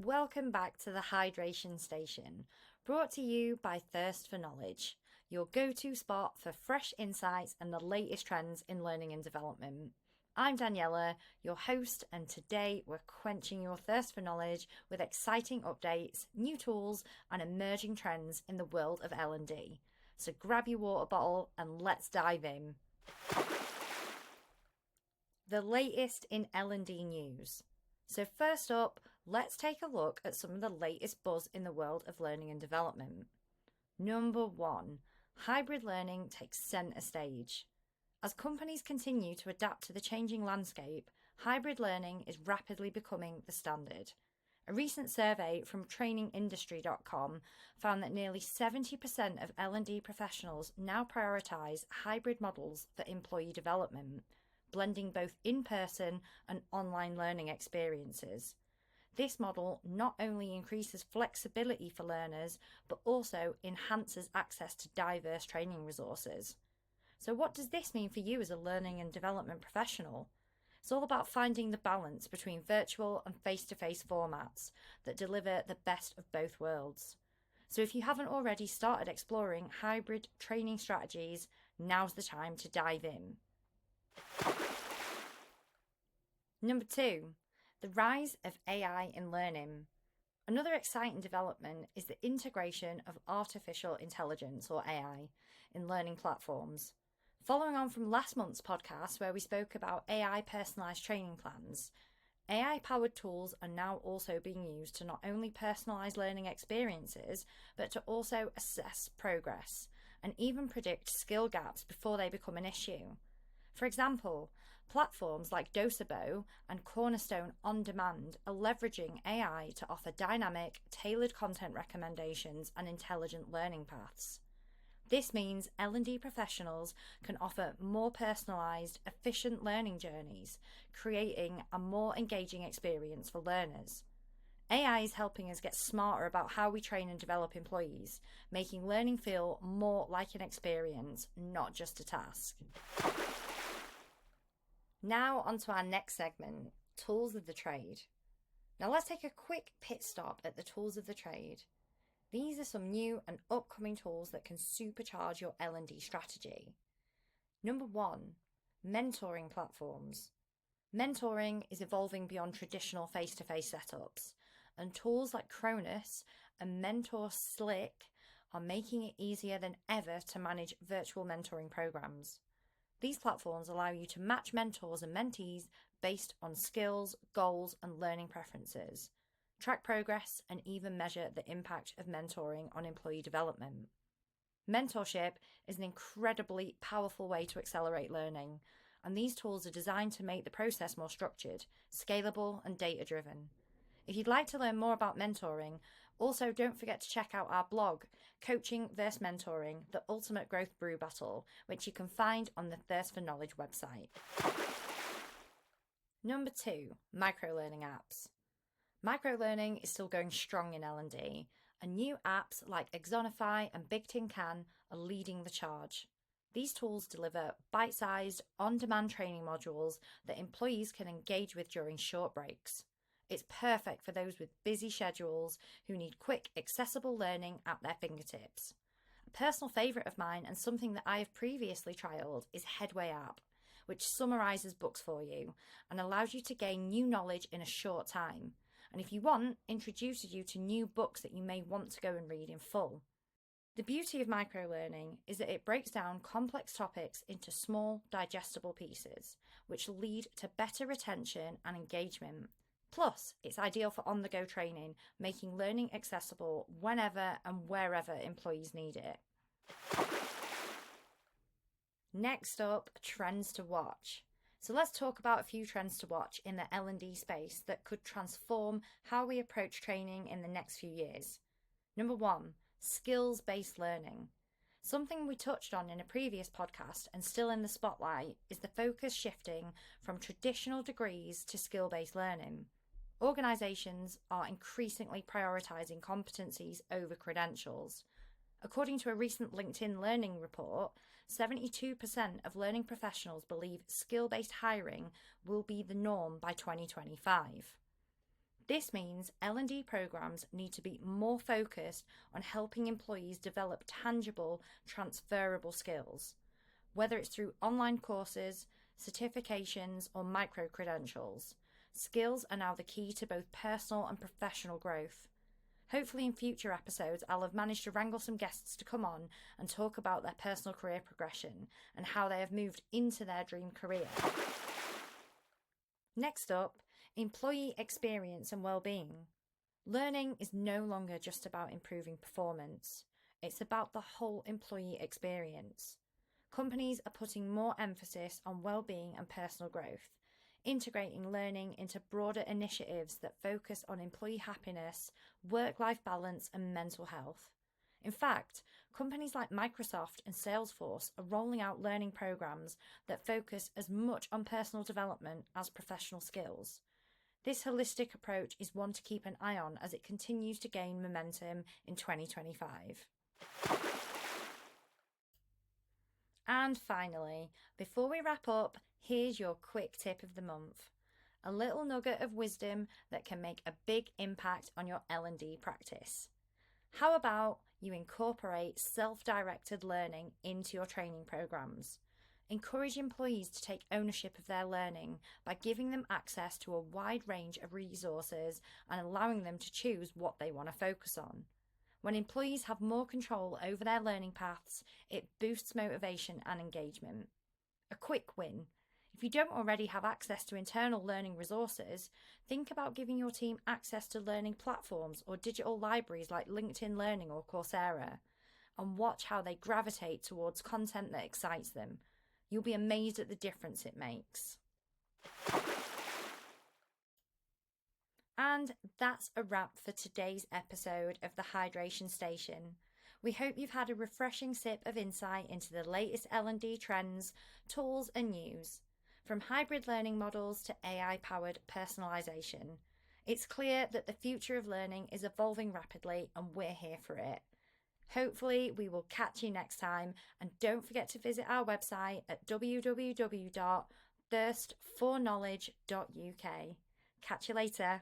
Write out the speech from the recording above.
welcome back to the Hydration Station, brought to you by Thirst for Knowledge, your go-to spot for fresh insights and the latest trends in learning and development. I'm Daniela, your host, and today we're quenching your thirst for knowledge with exciting updates, new tools, and emerging trends in the world of L&D. So grab your water bottle and let's dive in. The latest in L&D news. So first up, let's take a look at some of the latest buzz in the world of learning and development. Number 1, hybrid learning takes centre stage. As companies continue to adapt to the changing landscape, hybrid learning is rapidly becoming the standard. A recent survey from trainingindustry.com found that nearly 70% of L&D professionals now prioritise hybrid models for employee development, blending both in-person and online learning experiences. This model not only increases flexibility for learners, but also enhances access to diverse training resources. So what does this mean for you as a learning and development professional? It's all about finding the balance between virtual and face-to-face formats that deliver the best of both worlds. So if you haven't already started exploring hybrid training strategies, now's the time to dive in. Number 2, the rise of AI in learning. Another exciting development is the integration of artificial intelligence, or AI, in learning platforms. Following on from last month's podcast where we spoke about AI personalised training plans, AI-powered tools are now also being used to not only personalise learning experiences, but to also assess progress and even predict skill gaps before they become an issue. For example, platforms like Docebo and Cornerstone On Demand are leveraging AI to offer dynamic, tailored content recommendations and intelligent learning paths. This means L&D professionals can offer more personalised, efficient learning journeys, creating a more engaging experience for learners. AI is helping us get smarter about how we train and develop employees, making learning feel more like an experience, not just a task. Now onto our next segment, Tools of the Trade. Now let's take a quick pit stop at the tools of the trade. These are some new and upcoming tools that can supercharge your L&D strategy. Number 1, mentoring platforms. Mentoring is evolving beyond traditional face-to-face setups, and tools like Cronus and Mentor Slick are making it easier than ever to manage virtual mentoring programs. These platforms allow you to match mentors and mentees based on skills, goals, and learning preferences, track progress, and even measure the impact of mentoring on employee development. Mentorship is an incredibly powerful way to accelerate learning, and these tools are designed to make the process more structured, scalable, and data-driven. If you'd like to learn more about mentoring, also don't forget to check out our blog, Coaching vs Mentoring, the Ultimate Growth Brew Battle, which you can find on the Thirst for Knowledge website. Number 2, microlearning apps. Microlearning is still going strong in L&D, and new apps like Exonify and Big Tin Can are leading the charge. These tools deliver bite-sized, on-demand training modules that employees can engage with during short breaks. It's perfect for those with busy schedules who need quick, accessible learning at their fingertips. A personal favourite of mine and something that I have previously trialled is Headway app, which summarises books for you and allows you to gain new knowledge in a short time. And if you want, introduces you to new books that you may want to go and read in full. The beauty of microlearning is that it breaks down complex topics into small, digestible pieces, which lead to better retention and engagement. Plus, it's ideal for on-the-go training, making learning accessible whenever and wherever employees need it. Next up, trends to watch. So let's talk about a few trends to watch in the L&D space that could transform how we approach training in the next few years. Number 1, skills-based learning. Something we touched on in a previous podcast and still in the spotlight is the focus shifting from traditional degrees to skill-based learning. Organisations are increasingly prioritising competencies over credentials. According to a recent LinkedIn Learning report, 72% of learning professionals believe skill-based hiring will be the norm by 2025. This means L&D programs need to be more focused on helping employees develop tangible, transferable skills, whether it's through online courses, certifications, or micro-credentials. Skills are now the key to both personal and professional growth. Hopefully in future episodes, I'll have managed to wrangle some guests to come on and talk about their personal career progression and how they have moved into their dream career. Next up, employee experience and well-being. Learning is no longer just about improving performance. It's about the whole employee experience. Companies are putting more emphasis on well-being and personal growth, integrating learning into broader initiatives that focus on employee happiness, work-life balance, and mental health. In fact, companies like Microsoft and Salesforce are rolling out learning programs that focus as much on personal development as professional skills. This holistic approach is one to keep an eye on as it continues to gain momentum in 2025. And finally, before we wrap up, here's your quick tip of the month. A little nugget of wisdom that can make a big impact on your L&D practice. How about you incorporate self-directed learning into your training programs? Encourage employees to take ownership of their learning by giving them access to a wide range of resources and allowing them to choose what they want to focus on. When employees have more control over their learning paths, it boosts motivation and engagement. A quick win. If you don't already have access to internal learning resources, think about giving your team access to learning platforms or digital libraries like LinkedIn Learning or Coursera, and watch how they gravitate towards content that excites them. You'll be amazed at the difference it makes. And that's a wrap for today's episode of the Hydration Station. We hope you've had a refreshing sip of insight into the latest L&D trends, tools and news. From hybrid learning models to AI-powered personalisation. It's clear that the future of learning is evolving rapidly and we're here for it. Hopefully we will catch you next time, and don't forget to visit our website at www.thirstforknowledge.uk. Catch you later.